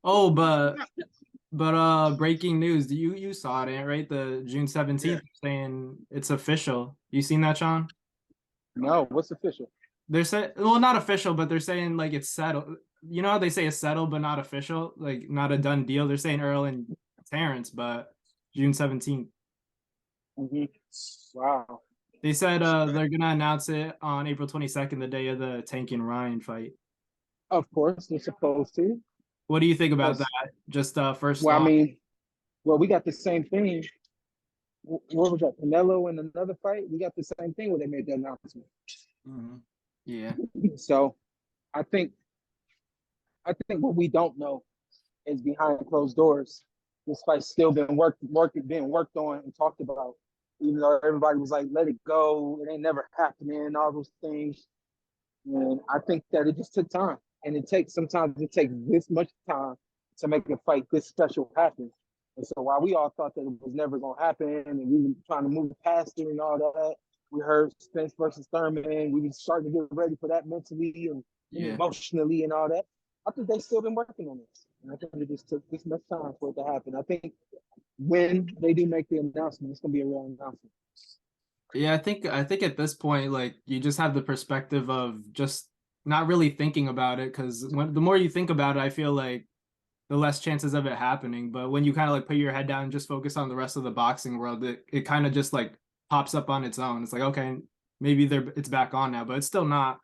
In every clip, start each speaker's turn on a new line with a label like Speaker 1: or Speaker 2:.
Speaker 1: Oh, but breaking news. You saw it, right? The June
Speaker 2: Yeah.
Speaker 1: 17th saying it's official. You seen that, Sean?
Speaker 3: No, what's official?
Speaker 1: They're saying, well, not official, but they're saying like it's settled. You know how they say it's settled but not official, like not a done deal. They're saying Earl and Terence, but June 17th.
Speaker 3: Hmm. Wow.
Speaker 1: They said they're gonna announce it on April 22nd, the day of the Tank and Ryan fight.
Speaker 3: Of course, they're supposed to.
Speaker 1: What do you think about
Speaker 3: Because,
Speaker 1: that? Just first
Speaker 3: well, I
Speaker 1: thought.
Speaker 3: mean, well, we got the same thing. What was that? Canelo in another fight? We got the same thing when they made the announcement.
Speaker 1: Mhm. Yeah.
Speaker 3: So I think I think what we don't know is behind closed doors. This fight's still been being worked on and talked about. Even though everybody was like, let it go, it ain't never happening, all those things. And I think that it just took time. And sometimes it takes this much time to make a fight this special happen. And so while we all thought that it was never gonna happen and we were trying to move past it and all that, we heard Spence versus Thurman. We were starting to get ready for that mentally and
Speaker 1: Yeah.
Speaker 3: emotionally and all that. I think they've still been working on this. And I think it just took this much time for it to happen. I think when they do make the announcement, it's gonna be a real announcement.
Speaker 1: Yeah, I think at this point, like you just have the perspective of just not really thinking about it because when the more you think about it, I feel like the less chances of it happening. But when you kind of like put your head down and just focus on the rest of the boxing world, it kind of just like pops up on its own. It's like, okay, maybe it's back on now, but it's still not.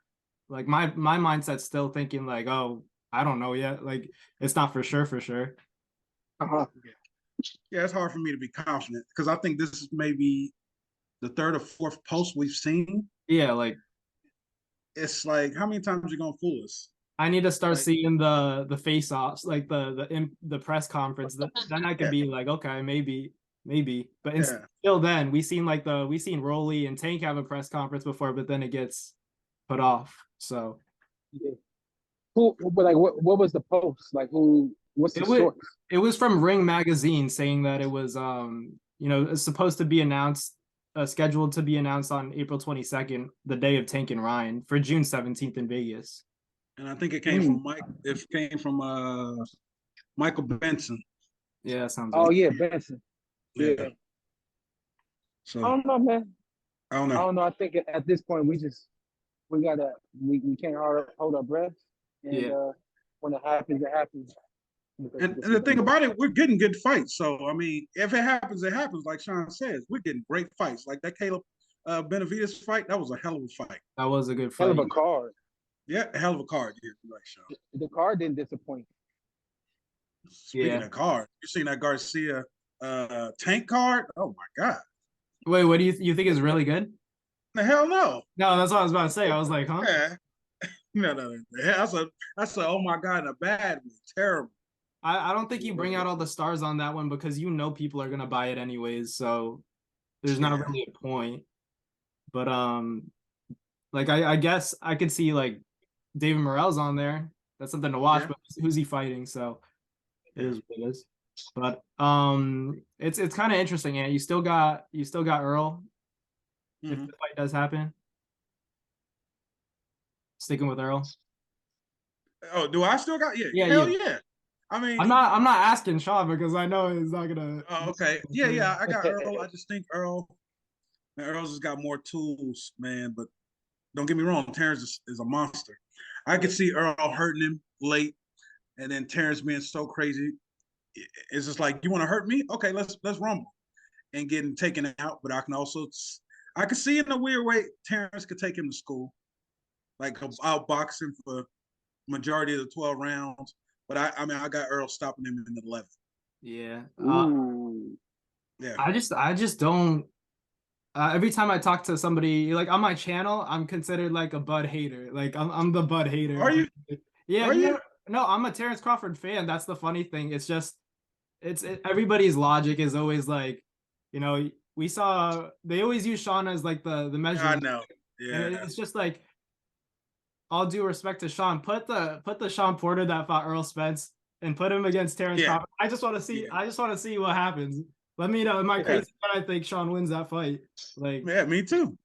Speaker 1: Like my mindset's still thinking like, oh, I don't know yet. Like it's not for sure.
Speaker 3: Uh-huh.
Speaker 2: Yeah. Yeah, it's hard for me to be confident because I think this is maybe the third or fourth post we've seen.
Speaker 1: Yeah, like
Speaker 2: It's like, how many times are you gonna fool us?
Speaker 1: I need to start
Speaker 2: Like,
Speaker 1: seeing the face offs, like the press conference. Then I could
Speaker 2: yeah,
Speaker 1: be like, okay, maybe. But
Speaker 2: yeah.
Speaker 1: still, then we seen Rolly and Tank have a press conference before, but then it gets put off. So
Speaker 3: Yeah. But like, what was the post? Like, what's the
Speaker 1: it was
Speaker 3: source?
Speaker 1: it was from Ring Magazine saying that it was it's supposed to be announced, scheduled to be announced on April 22nd, the day of Tank and Ryan for June 17th in Vegas.
Speaker 2: And I think it came
Speaker 3: Mm.
Speaker 2: from Mike. It came from Michael Benson.
Speaker 1: Yeah, that sounds
Speaker 3: Oh
Speaker 1: right.
Speaker 3: yeah, Benson.
Speaker 2: Yeah.
Speaker 3: Yeah. I
Speaker 2: So
Speaker 3: don't know, man.
Speaker 2: I don't
Speaker 3: I
Speaker 2: know.
Speaker 3: don't know. I think at this point we gotta we can't hold our breath, and
Speaker 1: Yeah.
Speaker 3: when it happens, it happens because
Speaker 2: And,
Speaker 3: this
Speaker 2: and the
Speaker 3: is
Speaker 2: thing about it, we're getting good fights. So I mean, if it happens, it happens. Like Shawn says, we're getting great fights. Like that Caleb Benavides fight, that was a hell of a fight.
Speaker 1: That was a good
Speaker 3: hell of
Speaker 1: fight.
Speaker 3: a card.
Speaker 2: Yeah, a hell of a card. Yeah, you're right, Shawn.
Speaker 3: The card didn't disappoint.
Speaker 2: Speaking
Speaker 1: Yeah.
Speaker 2: of card, you seen that Garcia tank card? Oh my god!
Speaker 1: Wait, what do you think is really good?
Speaker 2: The hell no!
Speaker 1: No, that's what I was about to say. I was like, huh?
Speaker 2: Yeah, no. That's a oh my god in a bad way. Terrible.
Speaker 1: I don't think you bring out all the stars on that one because you know people are gonna buy it anyways, so there's not
Speaker 2: Yeah,
Speaker 1: really a point. But like I guess I could see like David Morrell's on there. That's something to watch,
Speaker 2: yeah,
Speaker 1: but who's he fighting? So it
Speaker 2: yeah.
Speaker 1: is what it is. But it's kind of interesting, and you still got Earl if
Speaker 2: Mm-hmm.
Speaker 1: the fight does happen. Sticking with Earl.
Speaker 2: Oh, do I still got? Yeah,
Speaker 1: Yeah,
Speaker 2: hell
Speaker 1: you.
Speaker 2: yeah. I mean,
Speaker 1: I'm not asking Shaw because I know he's not gonna.
Speaker 2: oh, okay, yeah. I got Earl. I just think Earl's just got more tools, man. But don't get me wrong, Terrence is a monster. I could see Earl hurting him late, and then Terrence being so crazy. It's just like, you want to hurt me? Okay, let's rumble and getting taken out. But I can see in a weird way Terrence could take him to school, like outboxing for majority of the 12 rounds. But I mean, I got Earl stopping him in the 11th.
Speaker 1: Yeah.
Speaker 3: Ooh.
Speaker 2: Yeah,
Speaker 1: I just don't. Every time I talk to somebody like on my channel, I'm considered like a Bud hater. Like I'm the Bud hater.
Speaker 2: are you?
Speaker 1: Yeah,
Speaker 2: Are
Speaker 1: you
Speaker 2: you?
Speaker 1: never. No, I'm a Terence Crawford fan. That's the funny thing. It's just everybody's logic is always like, we saw they always use Shawn as like the
Speaker 2: I
Speaker 1: measuring,
Speaker 2: know.
Speaker 1: and
Speaker 2: Yeah,
Speaker 1: it's just like all due respect to Shawn, put the Shawn Porter that fought Earl Spence and put him against Terence
Speaker 2: yeah,
Speaker 1: Crawford.
Speaker 2: yeah,
Speaker 1: I just want to see what happens. Let me know. Am I
Speaker 2: yeah.
Speaker 1: crazy when I think Shawn wins that fight? Like
Speaker 2: Yeah, me too.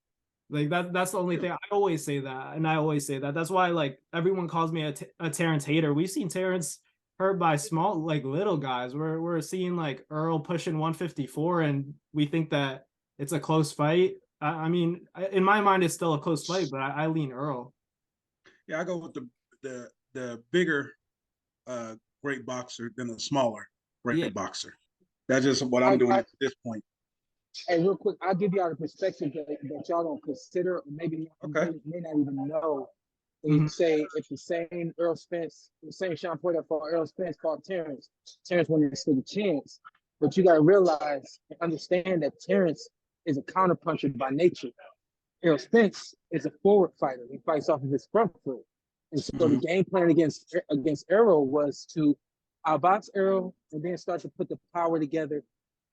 Speaker 1: that's the only thing. I always say that, and I always say that. That's why like everyone calls me a Terence hater. We've seen Terence hurt by small, like little guys. We're seeing like Errol pushing 154, and we think that it's a close fight. I mean, in my mind, it's still a close fight, but I lean Errol.
Speaker 2: Yeah, I go with the bigger great boxer than the smaller great boxer. That's just what I'm doing at this point.
Speaker 3: Hey, real quick, I'll give y'all the perspective that y'all don't consider, or maybe may not even know. When you say if the same Errol Spence, the same Shawn Porter fought Errol Spence fought Terence, Terence wouldn't stood a chance. But you got to realize and understand that Terence is a counterpuncher by nature. Errol Spence is a forward fighter. He fights off of his front foot. And so the game plan against Errol was to outbox Errol and then start to put the power together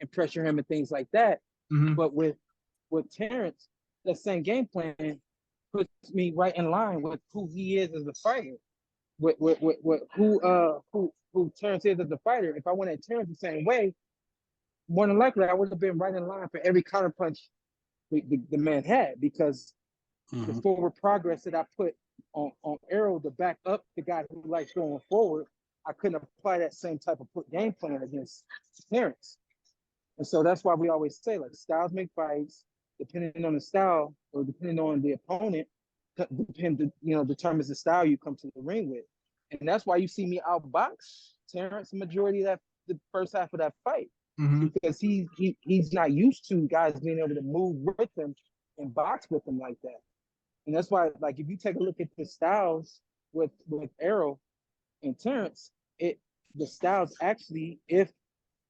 Speaker 3: and pressure him and things like that. But with Terence, that same game plan puts me right in line with who he is as a fighter. With who Terence is as a fighter. If I went at Terence the same way, more than likely I would have been right in line for every counterpunch the man had, because the forward progress that I put on Errol to back up the guy who likes going forward, I couldn't apply that same type of game plan against Terence. And so that's why we always say, like, styles make fights. Depending on the style or depending on the opponent, determines the style you come to the ring with. And that's why you see me outbox Terence the majority of the first half of that fight. Because he's not used to guys being able to move with him and box with him like that. And that's why, like, if you take a look at the styles with Errol and Terence, the styles actually, if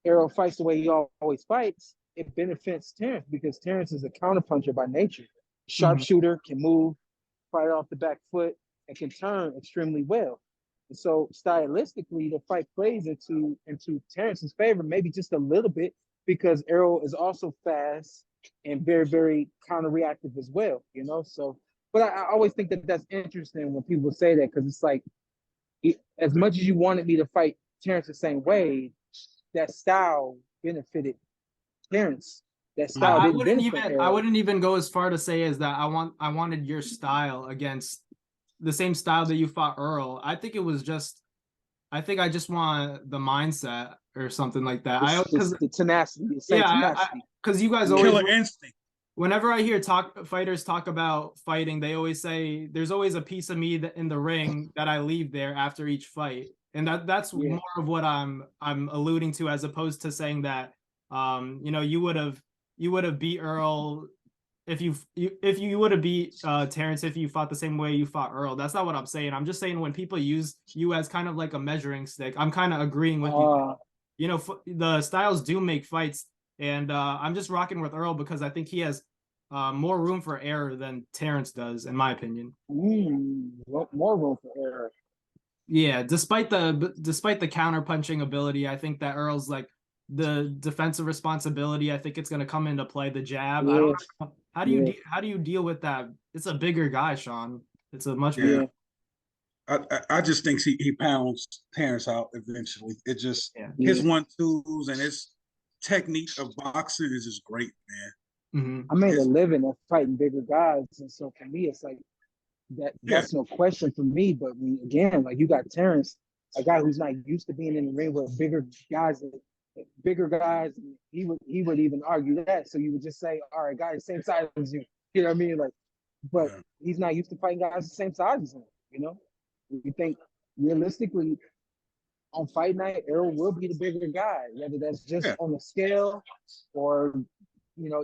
Speaker 3: Errol fights the way he always fights, it benefits Terence, because Terence is a counterpuncher by nature. Sharpshooter, can move, fight off the back foot, and can turn extremely well. And so stylistically, the fight plays into Terence's favor, maybe just a little bit, because Errol is also fast and very, very counter-reactive as well, So, but I always think that that's interesting when people say that, because it's like, as much as you wanted me to fight Terence the same way, that style benefited Terence. That style
Speaker 1: I wouldn't even go as far to say as that I wanted your style against the same style that you fought Errol. I think I just want the mindset or something like that.
Speaker 3: The tenacity.
Speaker 1: Because you guys
Speaker 2: always killer instinct.
Speaker 1: Whenever I hear fighters talk about fighting, they always say there's always a piece of me in the ring that I leave there after each fight, and that's more of what I'm alluding to, as opposed to saying that you would have beat Errol if you would have beat Terence if you fought the same way you fought Errol. That's not what I'm saying. I'm just saying when people use you as kind of like a measuring stick, I'm kind of agreeing with you. The styles do make fights, and I'm just rocking with Errol because I think he has more room for error than Terence does, in my opinion.
Speaker 3: More room for error.
Speaker 1: Yeah, despite the counter punching ability, I think that Errol's like the defensive responsibility. I think it's going to come into play. The jab. I don't know. How do you deal with that? It's a bigger guy, Shawn. It's a much bigger.
Speaker 2: I just think he pounds Terence out eventually. It just his 1-2s and his technique of boxing is just great, man.
Speaker 3: I made a living of fighting bigger guys, and so for me, it's like that's no question for me. But again, like, you got Terence, a guy who's not used to being in the ring with bigger guys. He would even argue that. So you would just say, all right, guys the same size as you. You know what I mean? Like, but he's not used to fighting guys the same size as him. You think realistically on fight night, Errol will be the bigger guy, whether that's just on the scale or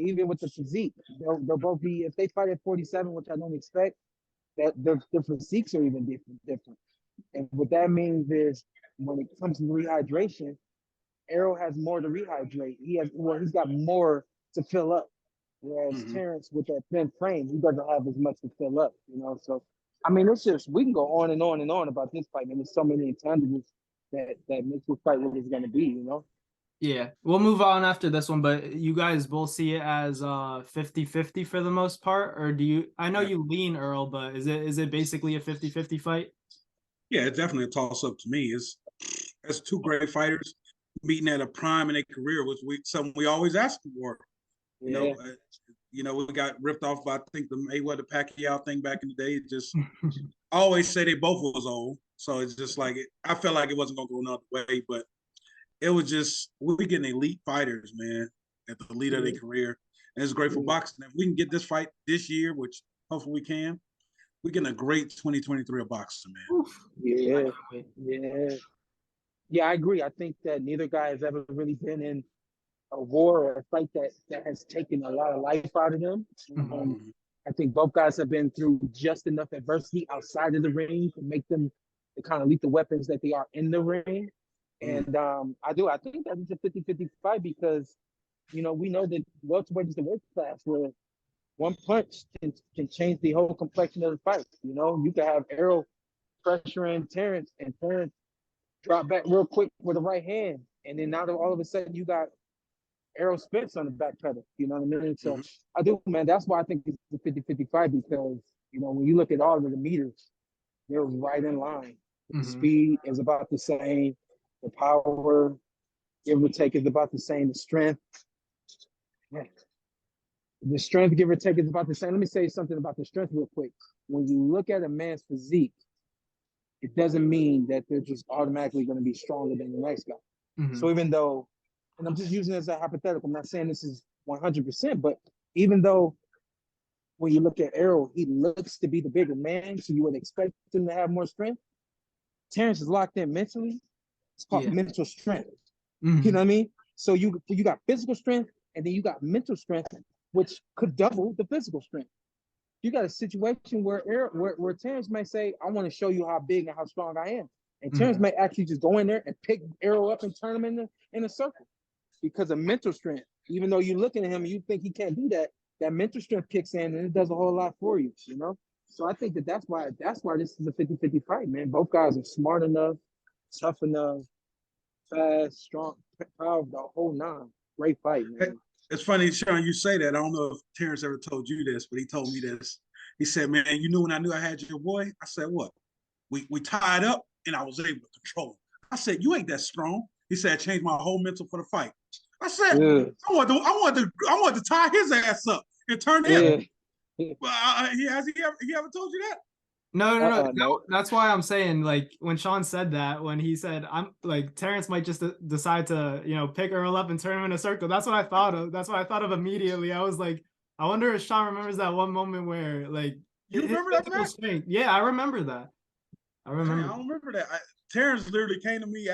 Speaker 3: even with the physique. They'll both be, if they fight at 47, which I don't expect, that their physiques are even different. And what that means is, when it comes to rehydration, Errol has more to rehydrate. He's got more to fill up. Whereas Terence, with that thin frame, he doesn't have as much to fill up, So, I mean, it's just, we can go on and on and on about this fight. And there's so many intangibles that makes this fight what it's going to be,
Speaker 1: Yeah, we'll move on after this one, but you guys both see it as 50-50 for the most part, or do you? I know you lean Errol, but is it basically a 50-50 fight?
Speaker 2: Yeah, it's definitely a toss-up to me. It's two great fighters meeting at a prime in their career, which something we always ask for. We got ripped off by, I think, the Mayweather Pacquiao thing back in the day. Just I always say they both was old, So it's just like I felt like it wasn't gonna go another way, but it was just we getting elite fighters, man, at the elite of their career, and it's great for boxing. If we can get this fight this year, which hopefully we can, we're getting a great 2023 of boxing, man.
Speaker 3: Yeah, yeah, yeah. I agree. I think that neither guy has ever really been in a war or a fight that has taken a lot of life out of them. I think both guys have been through just enough adversity outside of the ring to make them the kind of lethal weapons that they are in the ring. And I think that it's a 50-50 fight because, we know that welterweight is the weight class where one punch can change the whole complexion of the fight. You could have Errol pressuring Terence and Terence drop back real quick with the right hand. And then now all of a sudden you got Errol Spence on the back pedal. You know what I mean? So I do, man. That's why I think it's a 50-50 fight because, when you look at all of the meters, they're right in line. The speed is about the same. The power, give or take, is about the same. The strength, give or take, is about the same. Let me say something about the strength real quick. When you look at a man's physique, it doesn't mean that they're just automatically going to be stronger than the next guy. So even though, and I'm just using it as a hypothetical, I'm not saying this is 100%, but even though when you look at Errol, he looks to be the bigger man, so you would expect him to have more strength. Terence is locked in mentally. It's called mental strength. You know what I mean? So you got physical strength, and then you got mental strength, which could double the physical strength. You got a situation where Terence may say, I want to show you how big and how strong I am. And Terence may actually just go in there and pick Errol up and turn him in a circle because of mental strength. Even though you're looking at him and you think he can't do that, that mental strength kicks in and it does a whole lot for you, So I think that's why this is a 50-50 fight, man. Both guys are smart enough, tough enough, fast, strong, powerful, the whole nine. Great fight, man.
Speaker 2: It's funny, Shawn, you say that. I don't know if Terence ever told you this, but he told me this. He said, man, you knew when I knew I had your boy? I said, what? We tied up and I was able to control him. I said, you ain't that strong. He said, I changed my whole mental for the fight. I said, I wanted to tie his ass up and turn him. Has he ever told you that?
Speaker 1: No. That's why I'm saying, like, when Shawn said that, when he said, I'm like, Terence might just decide to, pick Errol up and turn him in a circle. That's what I thought of. That's what I thought of immediately. I was like, I wonder if Shawn remembers that one moment where, like,
Speaker 2: you remember that, man?
Speaker 1: Strength. Yeah, I remember that. I don't
Speaker 2: remember that. Terence literally came to me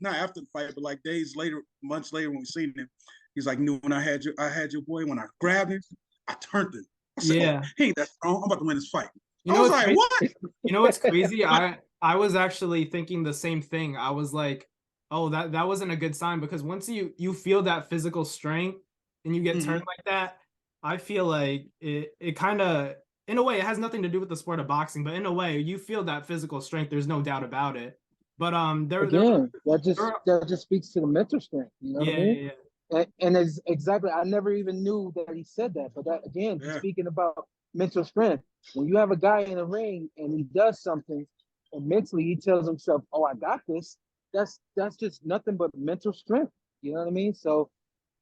Speaker 2: not after the fight, but like days later, months later when we seen him. He's like, knew when I had your boy, when I grabbed him, I turned him. I said, he ain't that strong. I'm about to win this fight. I was like, what?
Speaker 1: You know what's crazy? I was actually thinking the same thing. I was like, oh, that wasn't a good sign because once you feel that physical strength and you get turned like that, I feel like it kind of, in a way, it has nothing to do with the sport of boxing, but in a way, you feel that physical strength. There's no doubt about it. But
Speaker 3: that just speaks to the mental strength. You know what I mean?
Speaker 1: Yeah.
Speaker 3: And it's exactly, I never even knew that he said that. But that, again, speaking about mental strength, when you have a guy in the ring and he does something and mentally he tells himself, oh, I got this, that's just nothing but mental strength. You know what I mean? So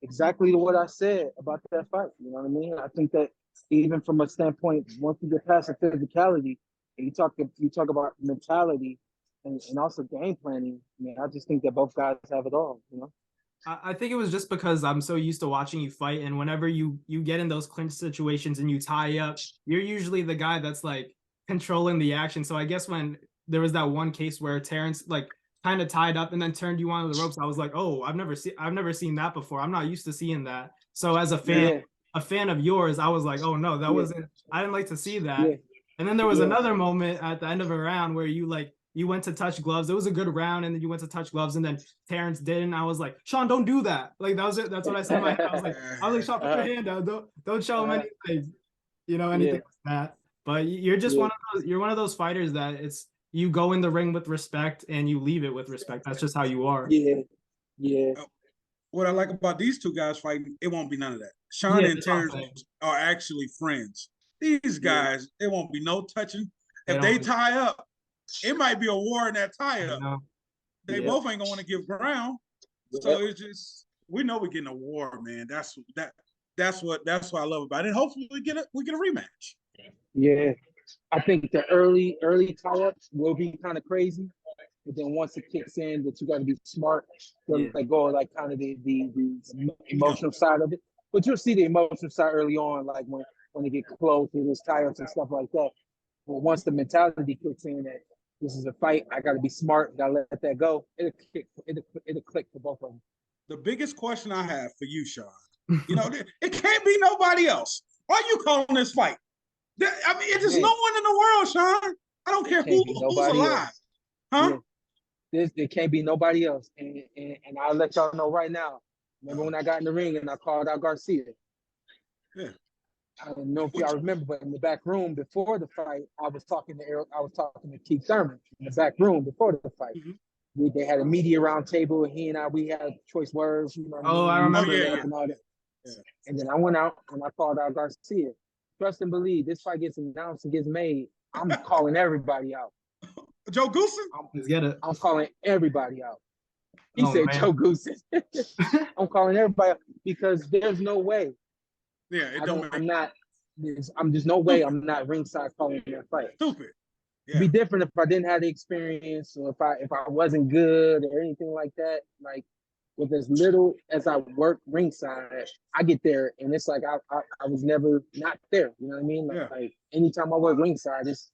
Speaker 3: exactly what I said about that fight. You know what I mean? I think that even from a standpoint, once you get past the physicality, and you talk about mentality and also game planning, I just think that both guys have it all,
Speaker 1: I think it was just because I'm so used to watching you fight, and whenever you get in those clinch situations and you tie up, you're usually the guy that's like controlling the action. So I guess when there was that one case where Terence like kind of tied up and then turned you onto the ropes, I was like, oh, I've never seen that before. I'm not used to seeing that. So as a fan of yours, I was like, oh no, that wasn't. I didn't like to see that. Yeah. And then there was another moment at the end of a round where you went to touch gloves. It was a good round, and then you went to touch gloves, and then Terence didn't. I was like, Shawn, don't do that. Like that was it. That's what I said in my head. I was like, Shawn, put your hand down. Don't show him anything. Anything like that. But you're just one of those fighters that you go in the ring with respect and you leave it with respect. That's just how you are.
Speaker 3: Yeah.
Speaker 2: What I like about these two guys fighting, it won't be none of that. Shawn and Terence are actually friends. These guys, it won't be no touching. If they tie up, it might be a war in that tie-up. They both ain't gonna want to give ground. So it's just, we know we're getting a war, man. That's what I love about it. And hopefully we get a rematch.
Speaker 3: Yeah. I think the early tie-ups will be kind of crazy, but then once it kicks in, that you got to be smart to let go of like kind of the emotional side of it. But you'll see the emotional side early on, like when they get close to those tie-ups and stuff like that. But once the mentality kicks in that this is a fight, I got to be smart, got to let that go. It'll click for both of them.
Speaker 2: The biggest question I have for you, Shawn, it can't be nobody else. Why are you calling this fight? I mean, there's no one in the world, Shawn. I don't care who's alive.
Speaker 3: Else.
Speaker 2: Huh?
Speaker 3: Yeah. There can't be nobody else. And I'll let y'all know right now. Remember when I got in the ring and I called out Garcia?
Speaker 2: Yeah.
Speaker 3: I don't know if y'all remember, but in the back room before the fight, I was talking to Errol, I was talking to Keith Thurman in the back room before the fight. Mm-hmm. They had a media round table, and he and we had choice words.
Speaker 1: I remember
Speaker 3: that. And all that. Yeah. And then I went out and I called out Garcia. Trust and believe, this fight gets announced and gets made, I'm calling everybody out.
Speaker 2: Joe Goosen?
Speaker 1: Let's get it.
Speaker 3: I'm calling everybody out. He said, man. Joe Goosen. I'm calling everybody out because there's no way.
Speaker 2: Yeah,
Speaker 3: there's no way I'm not ringside calling that fight.
Speaker 2: Stupid.
Speaker 3: Yeah. It'd be different if I didn't have the experience or if I wasn't good or anything like that. Like with as little as I work ringside, I get there and it's like I was never not there. You know what I mean? Like anytime I work ringside, it's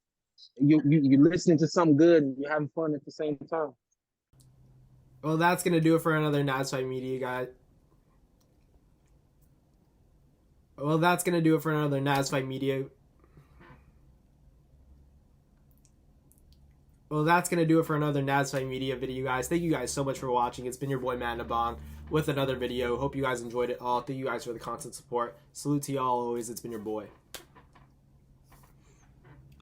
Speaker 3: you listening to something good and you're having fun at the same time.
Speaker 1: Well, that's gonna do it for another Naz Fight Media, guys. Well, that's going to do it for another Naz Fight Media. Well, that's going to do it for another Naz Fight Media video, guys. Thank you guys so much for watching. It's been your boy, Manabong, with another video. Hope you guys enjoyed it all. Thank you guys for the constant support. Salute to y'all always. It's been your boy.